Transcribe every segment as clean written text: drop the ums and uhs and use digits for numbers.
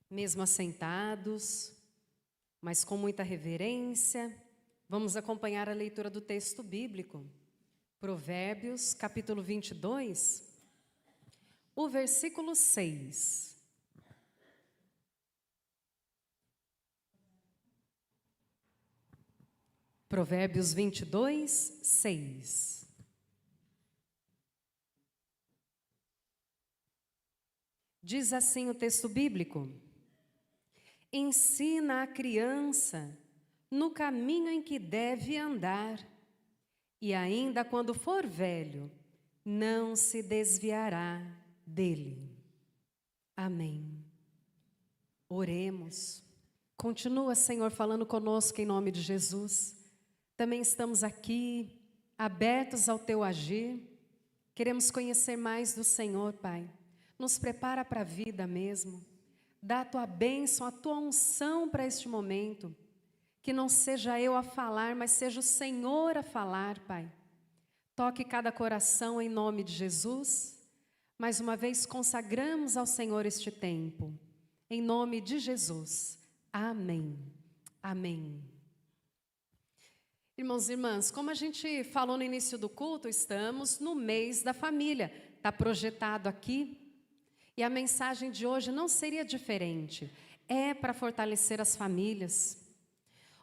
Mesmo assentados, mas com muita reverência, vamos acompanhar a leitura do texto bíblico. Provérbios, capítulo 22, o versículo 6. Provérbios 22, 6. Diz assim o texto bíblico: ensina a criança no caminho em que deve andar, e ainda quando for velho, não se desviará dele. Amém. Oremos. Continua, Senhor, falando conosco em nome de Jesus. Também estamos aqui, abertos ao Teu agir. Queremos conhecer mais do Senhor, Pai. Nos prepara para a vida mesmo. Dá a Tua bênção, a Tua unção para este momento. Que não seja eu a falar, mas seja o Senhor a falar, Pai. Toque cada coração em nome de Jesus. Mais uma vez consagramos ao Senhor este tempo. Em nome de Jesus. Amém. Amém. Irmãos e irmãs, como a gente falou no início do culto, estamos no mês da família. Está projetado aqui. E a mensagem de hoje não seria diferente. É para fortalecer as famílias.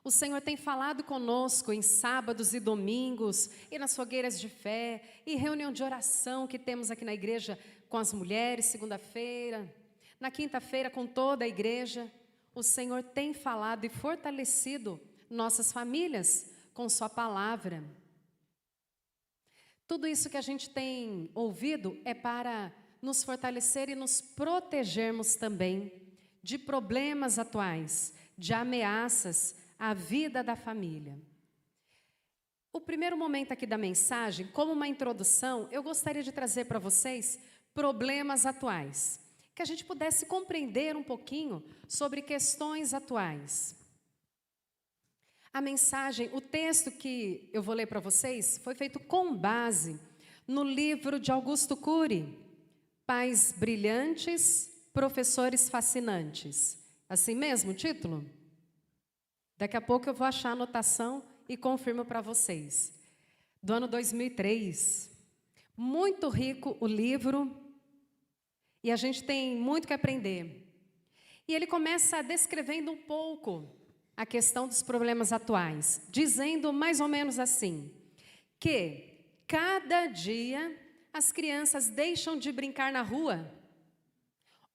O Senhor tem falado conosco em sábados e domingos, e nas fogueiras de fé, e reunião de oração que temos aqui na igreja com as mulheres, segunda-feira, na quinta-feira com toda a igreja. O Senhor tem falado e fortalecido nossas famílias com sua palavra. Tudo isso que a gente tem ouvido é para nos fortalecer e nos protegermos também de problemas atuais, de ameaças à vida da família. O primeiro momento aqui da mensagem, como uma introdução, eu gostaria de trazer para vocês problemas atuais, que a gente pudesse compreender um pouquinho sobre questões atuais. A mensagem, o texto que eu vou ler para vocês, foi feito com base no livro de Augusto Cury, Pais Brilhantes, Professores Fascinantes. Assim mesmo o título? Daqui a pouco eu vou achar a anotação e confirmo para vocês. Do ano 2003. Muito rico o livro e a gente tem muito que aprender. E ele começa descrevendo um pouco a questão dos problemas atuais, dizendo mais ou menos assim, que cada dia as crianças deixam de brincar na rua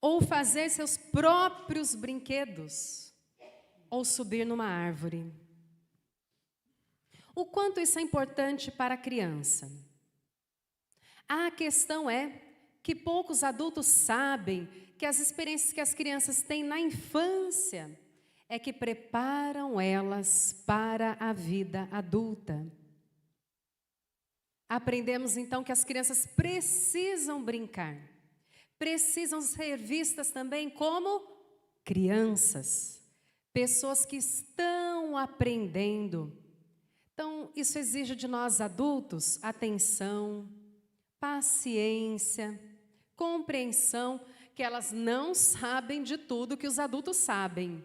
ou fazer seus próprios brinquedos ou subir numa árvore. O quanto isso é importante para a criança? A questão é que poucos adultos sabem que as experiências que as crianças têm na infância é que preparam elas para a vida adulta. Aprendemos então que as crianças precisam brincar, precisam ser vistas também como crianças, pessoas que estão aprendendo. Então, isso exige de nós adultos atenção, paciência, compreensão, que elas não sabem de tudo que os adultos sabem.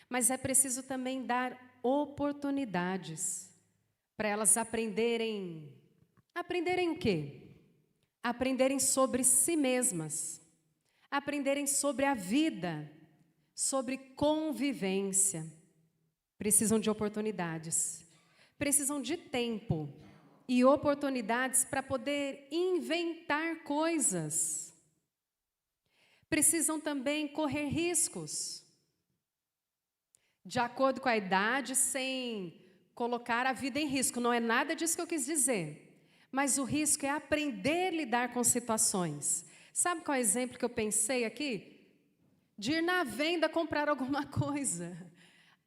Mas é preciso também dar oportunidades para elas aprenderem. Aprenderem o quê? Aprenderem sobre si mesmas, aprenderem sobre a vida, sobre convivência. Precisam de oportunidades, precisam de tempo e oportunidades para poder inventar coisas. Precisam também correr riscos, de acordo com a idade, sem colocar a vida em risco. Não é nada disso que eu quis dizer. Mas o risco é aprender a lidar com situações. Sabe qual é o exemplo que eu pensei aqui? De ir na venda comprar alguma coisa.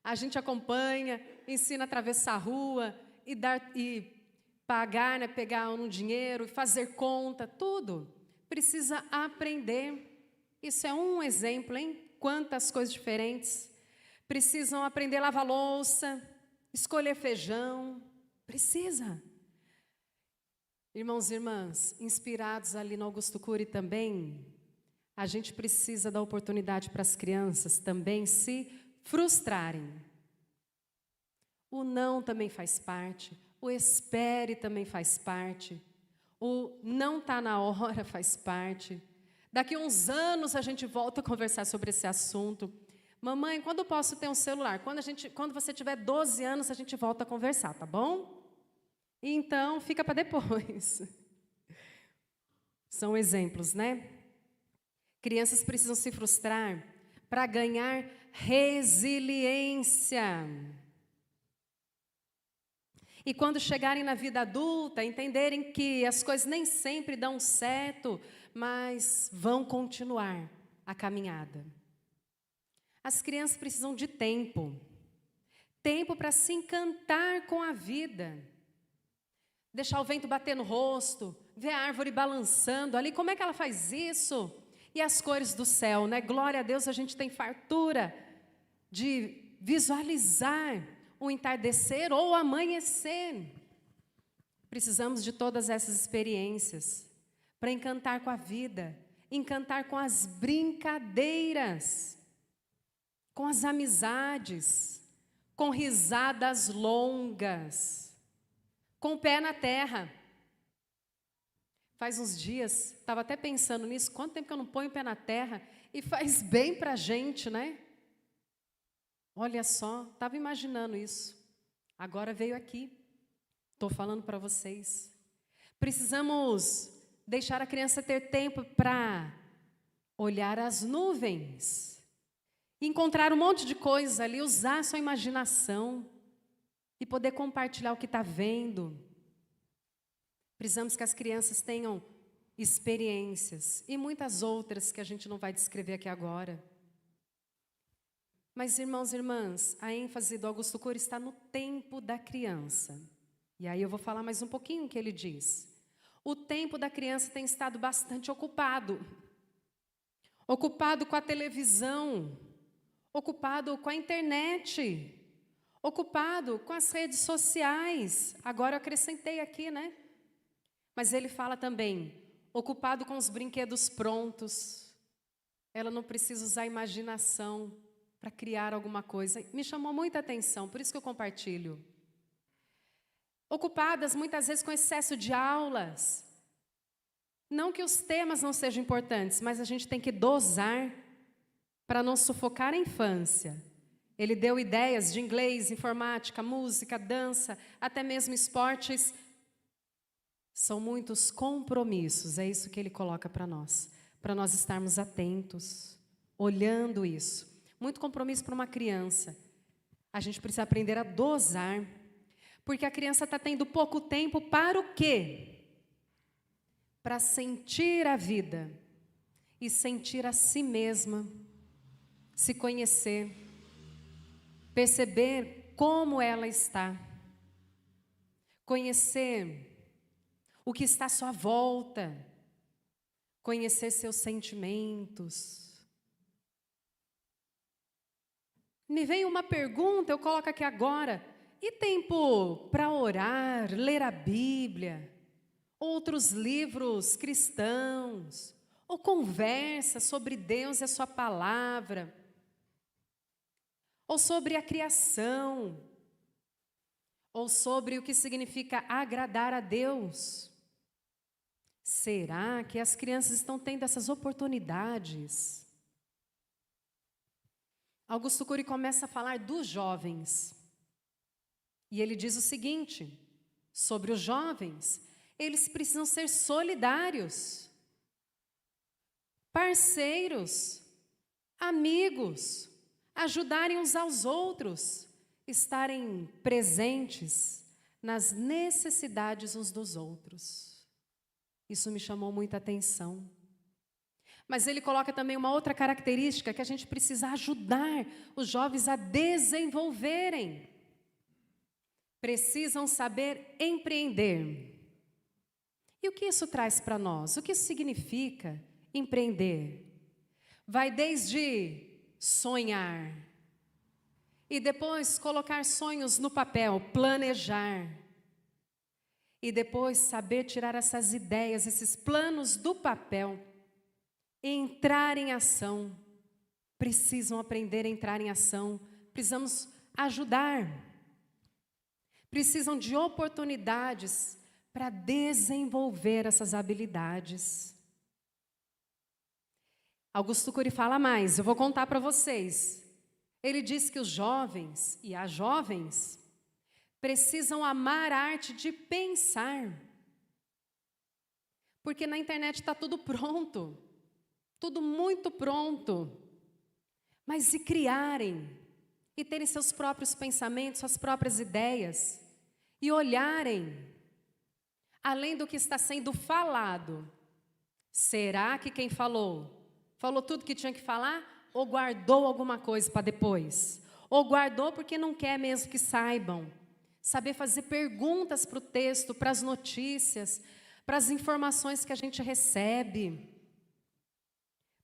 A gente acompanha, ensina a atravessar a rua e pagar, né, pegar um dinheiro, fazer conta, tudo. Precisa aprender. Isso é um exemplo, hein? Quantas coisas diferentes. Precisam aprender a lavar louça, escolher feijão. Precisa. Irmãos e irmãs, inspirados ali no Augusto Cury também, a gente precisa dar oportunidade para as crianças também se frustrarem. O não também faz parte, o espere também faz parte, o não está na hora faz parte. Daqui a uns anos a gente volta a conversar sobre esse assunto. Mamãe, quando eu posso ter um celular? Quando você tiver 12 anos, a gente volta a conversar, tá bom? Então, fica para depois. São exemplos, né? Crianças precisam se frustrar para ganhar resiliência. E quando chegarem na vida adulta, entenderem que as coisas nem sempre dão certo, mas vão continuar a caminhada. As crianças precisam de tempo. Tempo para se encantar com a vida. Deixar o vento bater no rosto, ver a árvore balançando ali. Como é que ela faz isso? E as cores do céu, né? Glória a Deus, a gente tem fartura de visualizar o entardecer ou o amanhecer. Precisamos de todas essas experiências para encantar com a vida, encantar com as brincadeiras, com as amizades, com risadas longas, com o pé na terra. Faz uns dias, estava até pensando nisso, quanto tempo que eu não ponho o pé na terra, e faz bem para a gente, né? Olha só, estava imaginando isso, agora veio aqui, estou falando para vocês. Precisamos deixar a criança ter tempo para olhar as nuvens, encontrar um monte de coisa ali, usar a sua imaginação e poder compartilhar o que está vendo. Precisamos que as crianças tenham experiências e muitas outras que a gente não vai descrever aqui agora. Mas, irmãos e irmãs, a ênfase do Augusto Cury está no tempo da criança. E aí eu vou falar mais um pouquinho o que ele diz. O tempo da criança tem estado bastante ocupado. Ocupado com a televisão, ocupado com a internet, ocupado com as redes sociais. Agora eu acrescentei aqui, né? Mas ele fala também, ocupado com os brinquedos prontos. Ela não precisa usar a imaginação para criar alguma coisa. Me chamou muita atenção, por isso que eu compartilho. Ocupadas muitas vezes com excesso de aulas. Não que os temas não sejam importantes, mas a gente tem que dosar para não sufocar a infância. Ele deu ideias de inglês, informática, música, dança, até mesmo esportes. São muitos compromissos, é isso que ele coloca para nós estarmos atentos, olhando isso. Muito compromisso para uma criança. A gente precisa aprender a dosar, porque a criança está tendo pouco tempo para o quê? Para sentir a vida e sentir a si mesma, se conhecer, perceber como ela está, conhecer o que está à sua volta, conhecer seus sentimentos. Me veio uma pergunta, eu coloco aqui agora. E tempo para orar, ler a Bíblia, outros livros cristãos, ou conversa sobre Deus e a sua palavra, ou sobre a criação, ou sobre o que significa agradar a Deus. Será que as crianças estão tendo essas oportunidades? Augusto Cury começa a falar dos jovens. E ele diz o seguinte, sobre os jovens, eles precisam ser solidários, parceiros, amigos, ajudarem uns aos outros, estarem presentes nas necessidades uns dos outros. Isso me chamou muita atenção. Mas ele coloca também uma outra característica que a gente precisa ajudar os jovens a desenvolverem. Precisam saber empreender. E o que isso traz para nós? O que isso significa empreender? Vai desde sonhar e depois colocar sonhos no papel, planejar. E depois saber tirar essas ideias, esses planos do papel entrar em ação. Precisam aprender a entrar em ação. Precisamos ajudar. Precisam de oportunidades para desenvolver essas habilidades. Augusto Cury fala mais, eu vou contar para vocês. Ele diz que os jovens e as jovens precisam amar a arte de pensar. Porque na internet está tudo pronto, tudo muito pronto. Mas se criarem e terem seus próprios pensamentos, suas próprias ideias, e olharem além do que está sendo falado, será que quem falou tudo que tinha que falar? Ou guardou alguma coisa para depois? Ou guardou porque não quer mesmo que saibam? Saber fazer perguntas para o texto, para as notícias, para as informações que a gente recebe.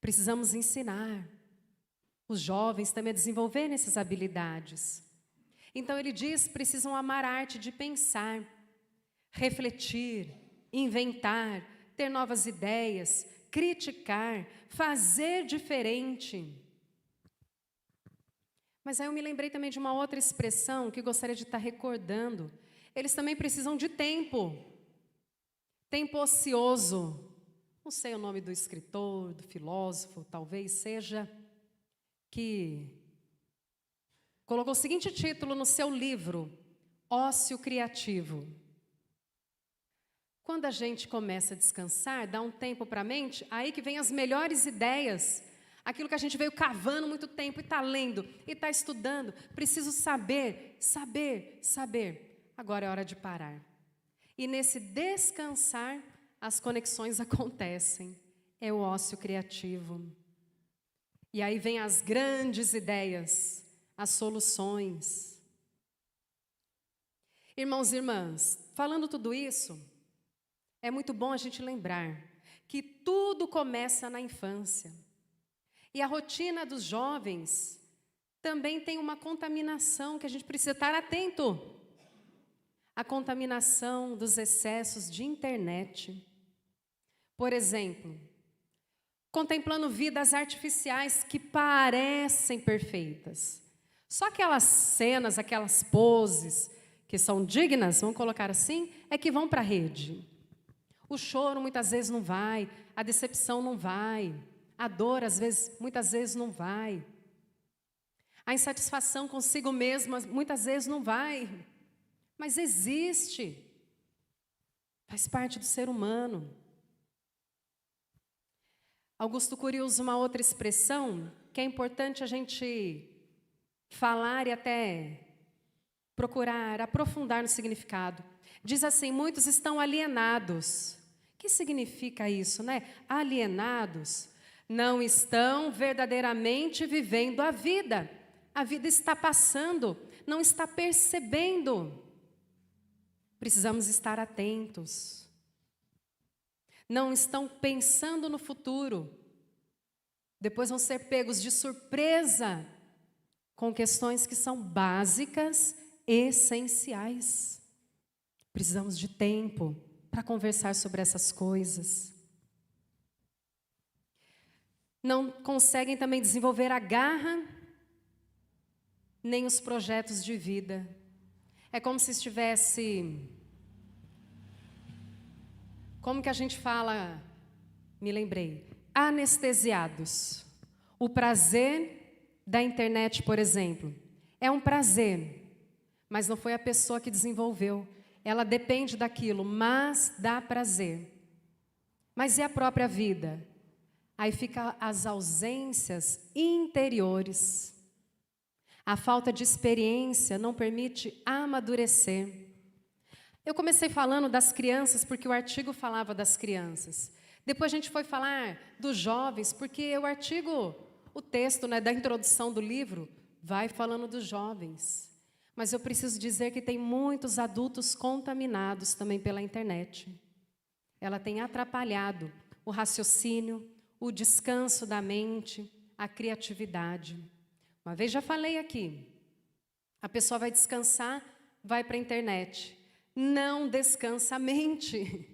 Precisamos ensinar os jovens também a desenvolverem essas habilidades. Então ele diz, precisam amar a arte de pensar, refletir, inventar, ter novas ideias, criticar, fazer diferente. Mas aí eu me lembrei também de uma outra expressão que gostaria de estar recordando. Eles também precisam de tempo. Tempo ocioso. Não sei o nome do escritor, do filósofo, talvez seja, que colocou o seguinte título no seu livro, Ócio Criativo. Quando a gente começa a descansar, dá um tempo para a mente, aí que vem as melhores ideias, aquilo que a gente veio cavando muito tempo e está lendo, e está estudando. Preciso saber. Agora é hora de parar. E nesse descansar, as conexões acontecem. É o ócio criativo. E aí vem as grandes ideias, as soluções. Irmãos e irmãs, falando tudo isso, é muito bom a gente lembrar que tudo começa na infância. E a rotina dos jovens também tem uma contaminação que a gente precisa estar atento. A contaminação dos excessos de internet. Por exemplo, contemplando vidas artificiais que parecem perfeitas. Só aquelas cenas, aquelas poses que são dignas, vamos colocar assim, é que vão para a rede. O choro muitas vezes não vai, a decepção não vai, a dor muitas vezes não vai. A insatisfação consigo mesma muitas vezes não vai, mas existe. Faz parte do ser humano. Augusto Cury usa uma outra expressão que é importante a gente falar e até procurar aprofundar no significado. Diz assim, muitos estão alienados. O que significa isso, né? Alienados, não estão verdadeiramente vivendo a vida. A vida está passando, não está percebendo. Precisamos estar atentos. Não estão pensando no futuro. Depois vão ser pegos de surpresa com questões que são básicas, essenciais. Precisamos de tempo para conversar sobre essas coisas. Não conseguem também desenvolver a garra, nem os projetos de vida. É como se estivesse... Como que a gente fala? Me lembrei. Anestesiados. O prazer da internet, por exemplo, é um prazer, mas não foi a pessoa que desenvolveu. Ela depende daquilo, mas dá prazer. Mas e a própria vida? Aí fica as ausências interiores. A falta de experiência não permite amadurecer. Eu comecei falando das crianças, porque o artigo falava das crianças. Depois a gente foi falar dos jovens, porque o artigo, o texto, né, da introdução do livro, vai falando dos jovens. Mas eu preciso dizer que tem muitos adultos contaminados também pela internet. Ela tem atrapalhado o raciocínio, o descanso da mente, a criatividade. Uma vez já falei aqui, a pessoa vai descansar, vai para a internet. Não descansa a mente.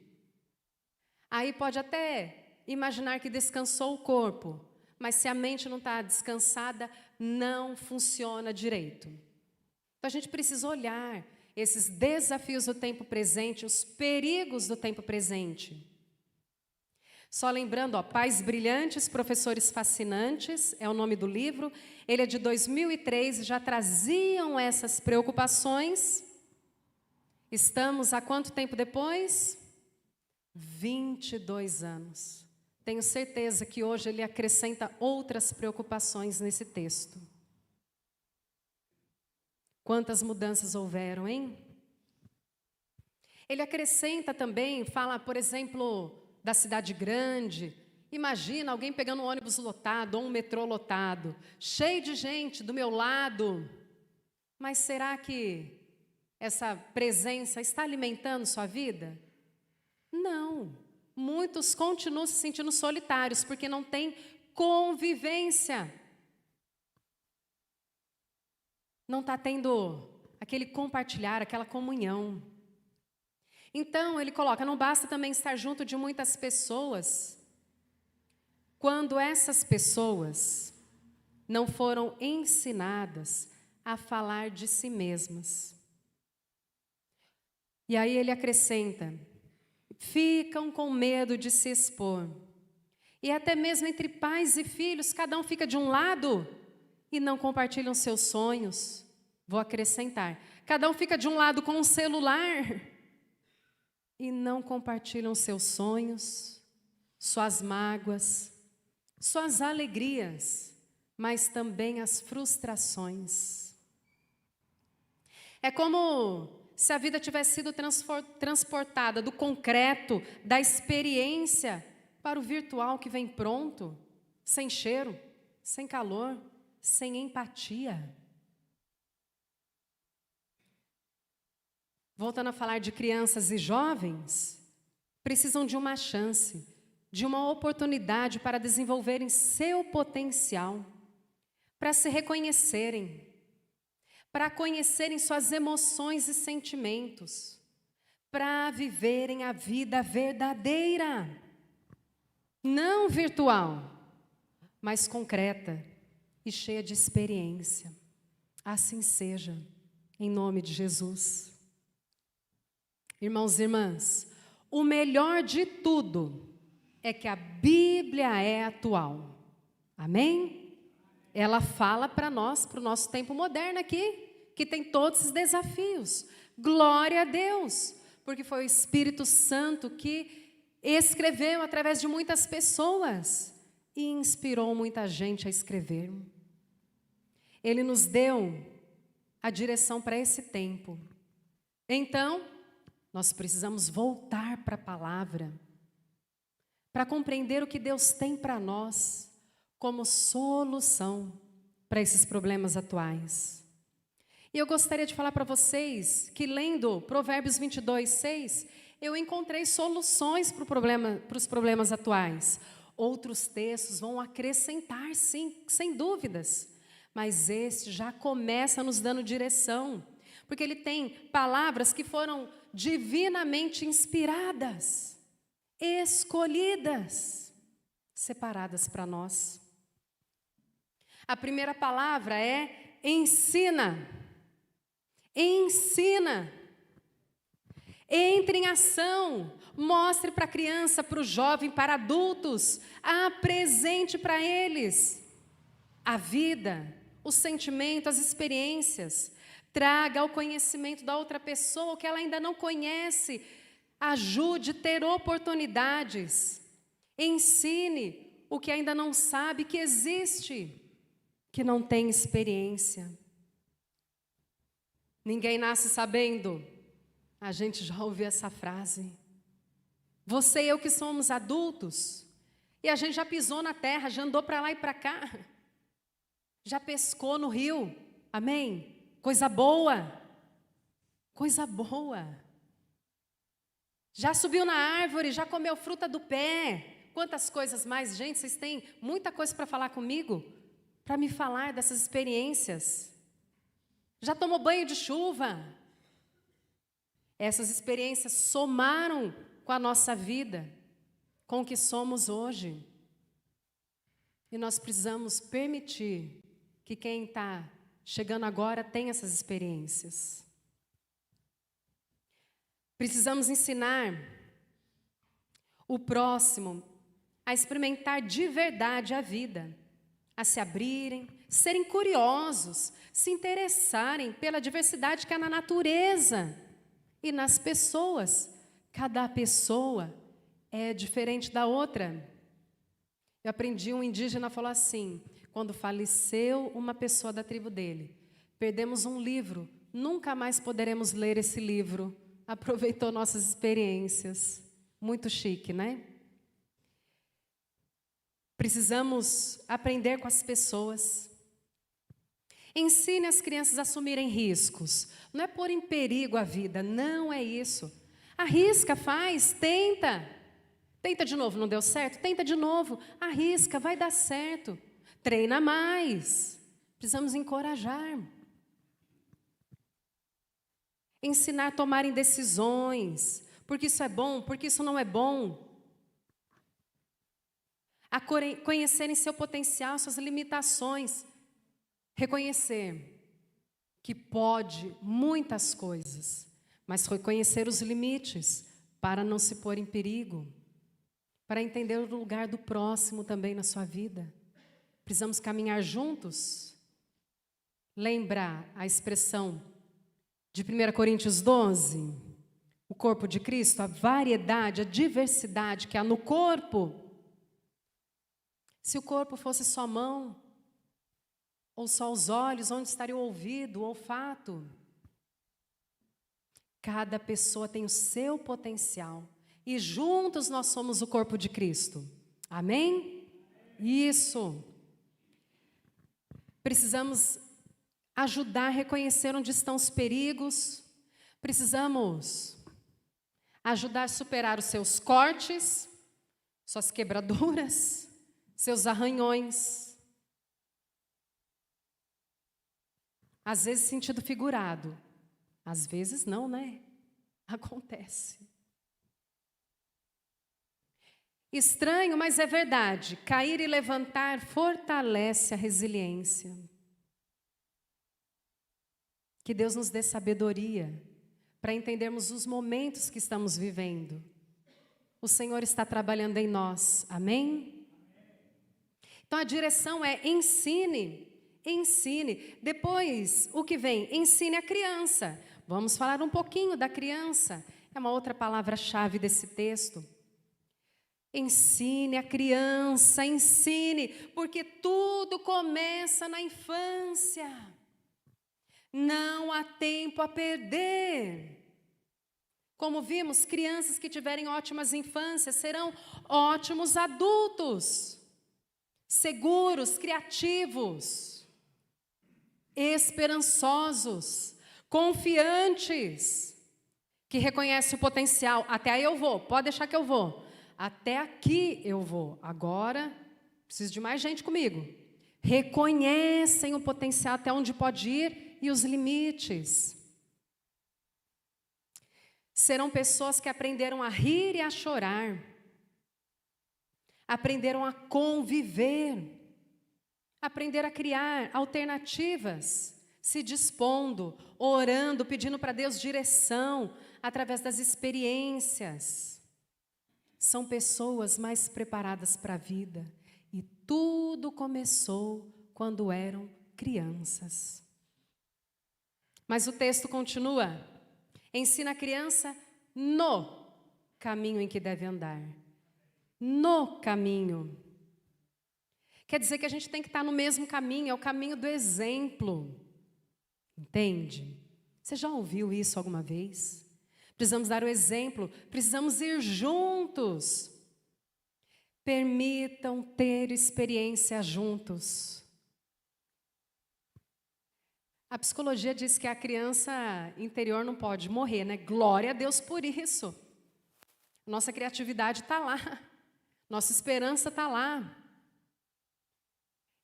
Aí pode até imaginar que descansou o corpo, mas se a mente não está descansada, não funciona direito. Então a gente precisa olhar esses desafios do tempo presente, os perigos do tempo presente. Só lembrando, Pais Brilhantes, Professores Fascinantes, é o nome do livro. Ele é de 2003, já traziam essas preocupações. Estamos há quanto tempo depois? 22 anos. Tenho certeza que hoje ele acrescenta outras preocupações nesse texto. Quantas mudanças houveram, hein? Ele acrescenta também, fala, por exemplo, da cidade grande. Imagina alguém pegando um ônibus lotado ou um metrô lotado, cheio de gente do meu lado. Mas será que essa presença está alimentando sua vida? Não. Muitos continuam se sentindo solitários porque não tem convivência. Não está tendo aquele compartilhar, aquela comunhão. Então, ele coloca, não basta também estar junto de muitas pessoas, quando essas pessoas não foram ensinadas a falar de si mesmas. E aí ele acrescenta, ficam com medo de se expor. E até mesmo entre pais e filhos, cada um fica de um lado e não compartilham seus sonhos. Vou acrescentar, cada um fica de um lado com um celular e não compartilham seus sonhos, suas mágoas, suas alegrias, mas também as frustrações. É como se a vida tivesse sido transportada do concreto, da experiência, para o virtual que vem pronto, sem cheiro, sem calor, sem empatia. Voltando a falar de crianças e jovens, precisam de uma chance, de uma oportunidade para desenvolverem seu potencial, para se reconhecerem, para conhecerem suas emoções e sentimentos, para viverem a vida verdadeira, não virtual, mas concreta e cheia de experiência. Assim seja, em nome de Jesus. Irmãos e irmãs, o melhor de tudo é que a Bíblia é atual. Amém? Ela fala para nós, para o nosso tempo moderno aqui, que tem todos esses desafios. Glória a Deus, porque foi o Espírito Santo que escreveu através de muitas pessoas e inspirou muita gente a escrever. Ele nos deu a direção para esse tempo. Então, nós precisamos voltar para a palavra, para compreender o que Deus tem para nós como solução para esses problemas atuais. E eu gostaria de falar para vocês que lendo Provérbios 22:6, eu encontrei soluções para os problemas atuais. Outros textos vão acrescentar, sim, sem dúvidas, mas este já começa nos dando direção, porque ele tem palavras que foram divinamente inspiradas, escolhidas, separadas para nós. A primeira palavra é ensina. Ensina. Entre em ação. Mostre para a criança, para o jovem, para adultos. Apresente para eles a vida, o sentimento, as experiências. Traga ao conhecimento da outra pessoa o que ela ainda não conhece. Ajude a ter oportunidades. Ensine o que ainda não sabe que existe, que não tem experiência. Ninguém nasce sabendo. A gente já ouviu essa frase. Você e eu que somos adultos, e a gente já pisou na terra, já andou para lá e para cá, já pescou no rio, amém? Coisa boa, coisa boa. Já subiu na árvore, já comeu fruta do pé. Quantas coisas mais, gente, vocês têm muita coisa para falar comigo, para me falar dessas experiências. Já tomou banho de chuva. Essas experiências somaram com a nossa vida. com o que somos hoje. E nós precisamos permitir que quem está chegando agora tenha essas experiências. Precisamos ensinar o próximo a experimentar de verdade a vida, a se abrirem, serem curiosos, se interessarem pela diversidade que há na natureza e nas pessoas. Cada pessoa é diferente da outra. Eu aprendi, um indígena falou assim: quando faleceu uma pessoa da tribo dele, perdemos um livro, nunca mais poderemos ler esse livro. Aproveitou nossas experiências. Muito chique, né? Precisamos aprender com as pessoas. Ensine as crianças a assumirem riscos. Não é pôr em perigo a vida, não é isso. Arrisca, faz, tenta. Tenta de novo, não deu certo? Tenta de novo, arrisca, vai dar certo. Treina mais. Precisamos encorajar. Ensinar a tomarem decisões. Porque isso é bom, porque isso não é bom. A conhecerem seu potencial, suas limitações. Reconhecer que pode muitas coisas, mas reconhecer os limites para não se pôr em perigo, para entender o lugar do próximo também na sua vida. Precisamos caminhar juntos. Lembrar a expressão de 1 Coríntios 12, o corpo de Cristo, a variedade, a diversidade que há no corpo. Se o corpo fosse só mão, ou só os olhos, onde estaria o ouvido, o olfato? Cada pessoa tem o seu potencial. E juntos nós somos o corpo de Cristo. Amém? Isso. Precisamos ajudar a reconhecer onde estão os perigos. Precisamos ajudar a superar os seus cortes, suas quebraduras, seus arranhões. Às vezes sentido figurado, às vezes não, né? Acontece. Estranho, mas é verdade. Cair e levantar fortalece a resiliência. Que Deus nos dê sabedoria para entendermos os momentos que estamos vivendo. O Senhor está trabalhando em nós. Amém? Então a direção é ensine. Ensine. Depois, o que vem? Ensine a criança. Vamos falar um pouquinho da criança. É uma outra palavra-chave desse texto. Ensine a criança, ensine, porque tudo começa na infância. Não há tempo a perder. Como vimos, crianças que tiverem ótimas infâncias serão ótimos adultos. Seguros, criativos, esperançosos, confiantes, que reconhecem o potencial. Até aí eu vou, pode deixar que eu vou. Até aqui eu vou. Agora, preciso de mais gente comigo. Reconhecem o potencial até onde pode ir e os limites. Serão pessoas que aprenderam a rir e a chorar. Aprenderam a conviver. Aprender a criar alternativas, se dispondo, orando, pedindo para Deus direção, através das experiências. São pessoas mais preparadas para a vida. E tudo começou quando eram crianças. Mas o texto continua. Ensina a criança no caminho em que deve andar. No caminho. Quer dizer que a gente tem que estar no mesmo caminho, é o caminho do exemplo. Entende? Você já ouviu isso alguma vez? Precisamos dar o exemplo, precisamos ir juntos. Permitam ter experiência juntos. A psicologia diz que a criança interior não pode morrer, né? Glória a Deus por isso. Nossa criatividade está lá. Nossa esperança está lá.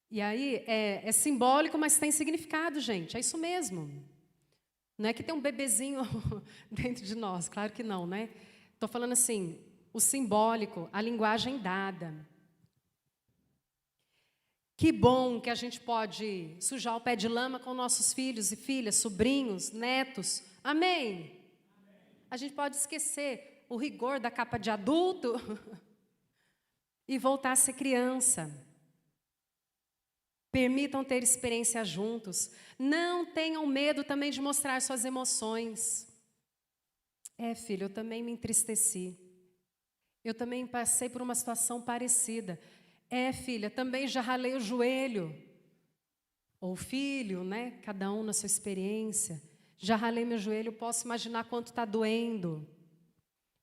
E aí, é simbólico, mas tem significado, gente. É isso mesmo. Não é que tem um bebezinho dentro de nós, claro que não, né? Estou falando assim, o simbólico, a linguagem dada. Que bom que a gente pode sujar o pé de lama com nossos filhos e filhas, sobrinhos, netos. Amém? A gente pode esquecer o rigor da capa de adulto e voltar a ser criança. Permitam ter experiência juntos. Não tenham medo também de mostrar suas emoções. Filho, eu também me entristeci. Eu também passei por uma situação parecida. Filha, também já ralei o joelho. Ou filho, né? Cada um na sua experiência. Já ralei meu joelho, posso imaginar quanto está doendo.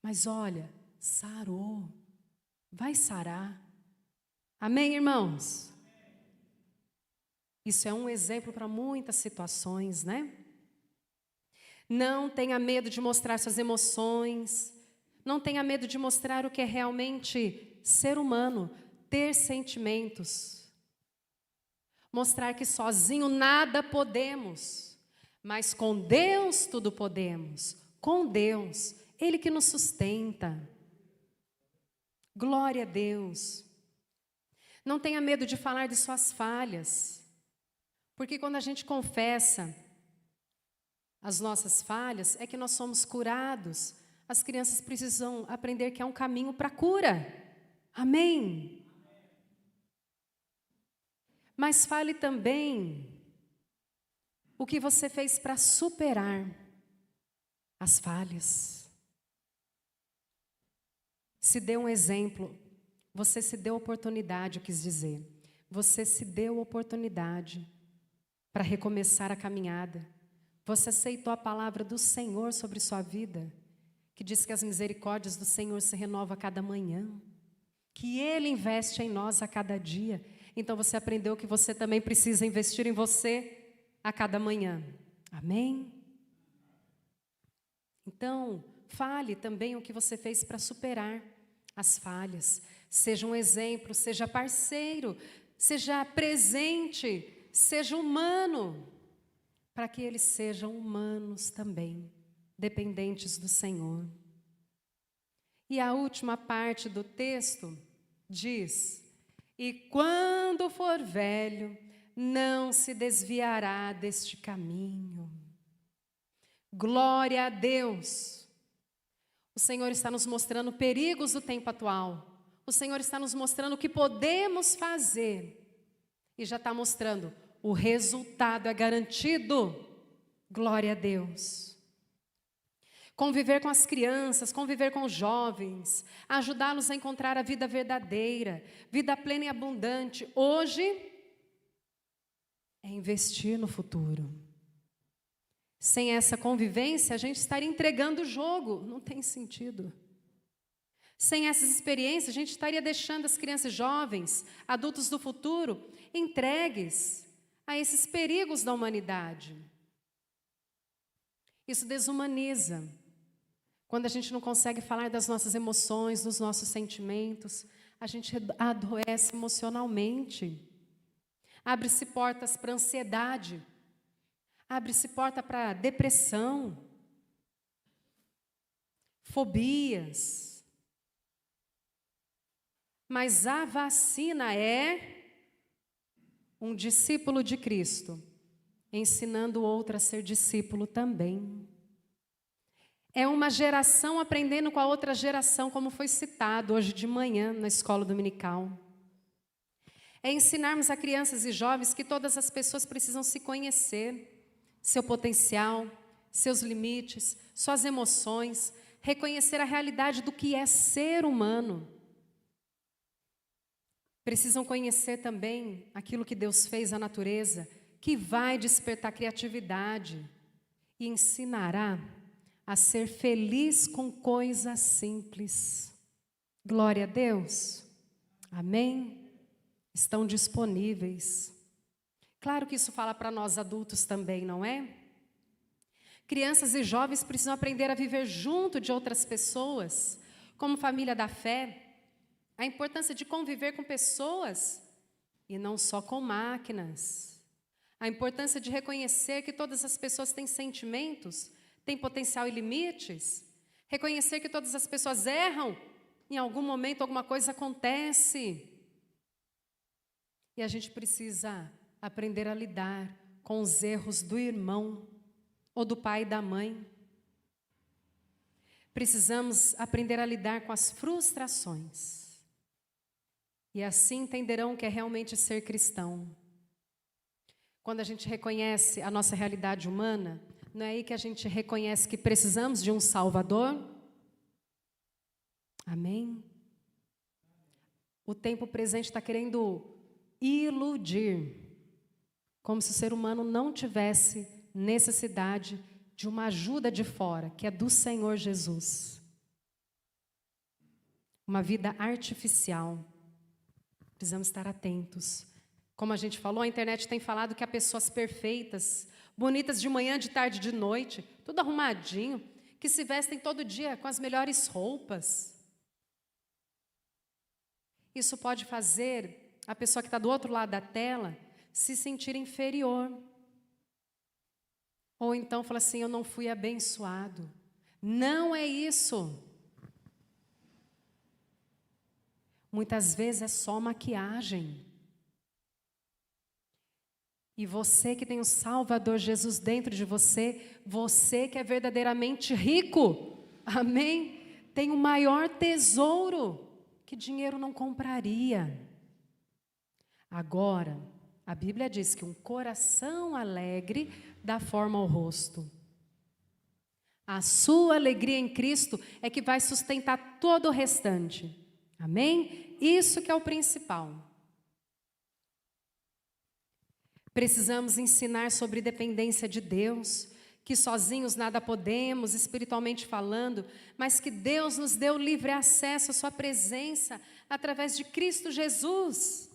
Mas olha, sarou. Vai sarar. Amém, irmãos? Isso é um exemplo para muitas situações, né? Não tenha medo de mostrar suas emoções. Não tenha medo de mostrar o que é realmente ser humano, ter sentimentos. Mostrar que sozinho nada podemos, mas com Deus tudo podemos. Com Deus, Ele que nos sustenta. Glória a Deus. Não tenha medo de falar de suas falhas. Porque quando a gente confessa as nossas falhas, é que nós somos curados. As crianças precisam aprender que há um caminho para a cura. Amém? Mas fale também o que você fez para superar as falhas. Se dê um exemplo. Você se deu oportunidade, eu quis dizer. Você se deu oportunidade para recomeçar a caminhada. Você aceitou a palavra do Senhor sobre sua vida, que diz que as misericórdias do Senhor se renovam a cada manhã, que Ele investe em nós a cada dia. Então você aprendeu que você também precisa investir em você a cada manhã. Amém? Então, fale também o que você fez para superar as falhas. Seja um exemplo, seja parceiro, seja presente, seja humano, para que eles sejam humanos também, dependentes do Senhor. E a última parte do texto diz: e quando for velho, não se desviará deste caminho. Glória a Deus. O Senhor está nos mostrando perigos do tempo atual. O Senhor está nos mostrando o que podemos fazer. E já está mostrando, o resultado é garantido. Glória a Deus. Conviver com as crianças, conviver com os jovens, ajudá-los a encontrar a vida verdadeira, vida plena e abundante. Hoje é investir no futuro. Sem essa convivência, a gente estaria entregando o jogo. Não tem sentido. Sem essas experiências, a gente estaria deixando as crianças jovens, adultos do futuro, entregues a esses perigos da humanidade. Isso desumaniza. Quando a gente não consegue falar das nossas emoções, dos nossos sentimentos, a gente adoece emocionalmente. Abre-se portas para ansiedade. Abre-se porta para depressão. Fobias. Mas a vacina é um discípulo de Cristo, ensinando o outro a ser discípulo também. É uma geração aprendendo com a outra geração, como foi citado hoje de manhã na escola dominical. É ensinarmos a crianças e jovens que todas as pessoas precisam se conhecer, seu potencial, seus limites, suas emoções, reconhecer a realidade do que é ser humano. Precisam conhecer também aquilo que Deus fez à natureza, que vai despertar criatividade e ensinará a ser feliz com coisas simples. Glória a Deus. Amém? Estão disponíveis. Claro que isso fala para nós adultos também, não é? Crianças e jovens precisam aprender a viver junto de outras pessoas, como família da fé. A importância de conviver com pessoas e não só com máquinas. A importância de reconhecer que todas as pessoas têm sentimentos, têm potencial e limites. Reconhecer que todas as pessoas erram em algum momento alguma coisa acontece. E a gente precisa aprender a lidar com os erros do irmão ou do pai e da mãe. Precisamos aprender a lidar com as frustrações. E assim entenderão o que é realmente ser cristão. Quando a gente reconhece a nossa realidade humana, não é aí que a gente reconhece que precisamos de um Salvador? Amém? O tempo presente está querendo iludir, como se o ser humano não tivesse necessidade de uma ajuda de fora, que é do Senhor Jesus. Uma vida artificial. Precisamos estar atentos. Como a gente falou, a internet tem falado que há pessoas perfeitas, bonitas de manhã, de tarde, de noite, tudo arrumadinho, que se vestem todo dia com as melhores roupas. Isso pode fazer a pessoa que está do outro lado da tela se sentir inferior. Ou então fala assim, eu não fui abençoado. Não é isso. Muitas vezes é só maquiagem. E você que tem o Salvador Jesus dentro de você, você que é verdadeiramente rico, amém? Tem o maior tesouro que dinheiro não compraria. Agora, a Bíblia diz que um coração alegre dá forma ao rosto. A sua alegria em Cristo é que vai sustentar todo o restante. Amém? Isso que é o principal. Precisamos ensinar sobre dependência de Deus, que sozinhos nada podemos, espiritualmente falando, mas que Deus nos deu livre acesso à sua presença através de Cristo Jesus.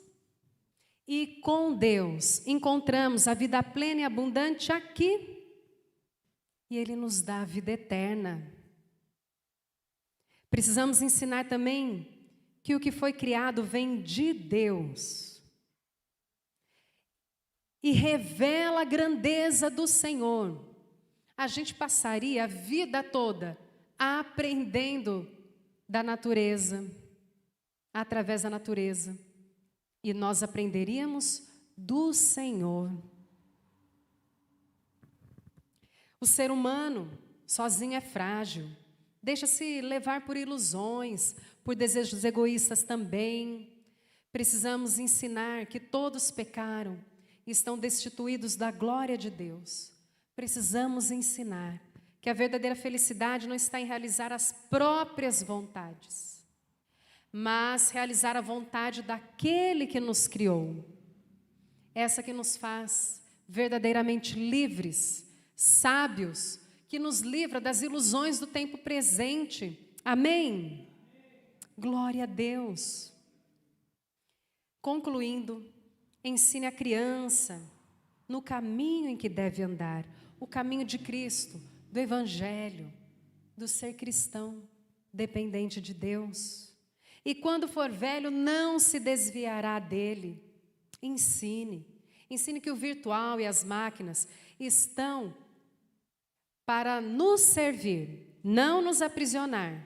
E com Deus encontramos a vida plena e abundante aqui. E Ele nos dá a vida eterna. Precisamos ensinar também que o que foi criado vem de Deus. E revela a grandeza do Senhor. A gente passaria a vida toda aprendendo da natureza, através da natureza. E nós aprenderíamos do Senhor. O ser humano sozinho é frágil, deixa-se levar por ilusões, por desejos egoístas também. Precisamos ensinar que todos pecaram e estão destituídos da glória de Deus. Precisamos ensinar que a verdadeira felicidade não está em realizar as próprias vontades, mas realizar a vontade daquele que nos criou. Essa que nos faz verdadeiramente livres, sábios, que nos livra das ilusões do tempo presente. Amém? Glória a Deus. Concluindo, ensine a criança no caminho em que deve andar, o caminho de Cristo, do Evangelho, do ser cristão, dependente de Deus. E quando for velho, não se desviará dele. Ensine que o virtual e as máquinas estão para nos servir, não nos aprisionar.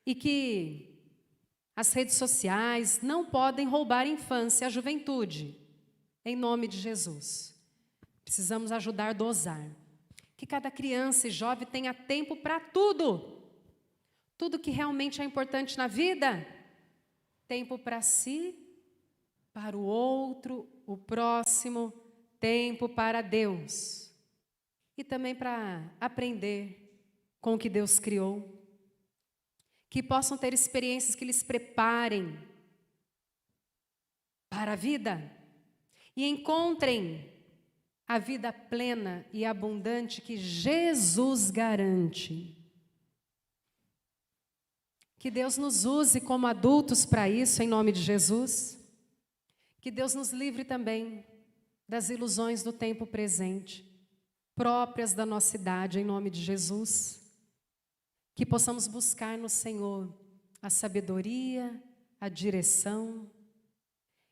E que as redes sociais não podem roubar a infância e a juventude. Em nome de Jesus. Precisamos ajudar a dosar. Que cada criança e jovem tenha tempo para tudo. Tudo que realmente é importante na vida. Tempo para si, para o outro, o próximo. Tempo para Deus. E também para aprender com o que Deus criou. Que possam ter experiências que lhes preparem para a vida. E encontrem a vida plena e abundante que Jesus garante. Que Deus nos use como adultos para isso, em nome de Jesus. Que Deus nos livre também das ilusões do tempo presente, próprias da nossa idade, em nome de Jesus. Que possamos buscar no Senhor a sabedoria, a direção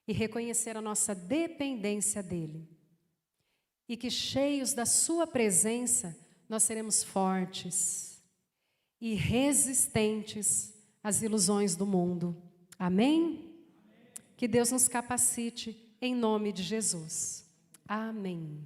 e reconhecer a nossa dependência dEle. E que cheios da sua presença, nós seremos fortes e resistentes as ilusões do mundo. Amém? Que Deus nos capacite em nome de Jesus. Amém.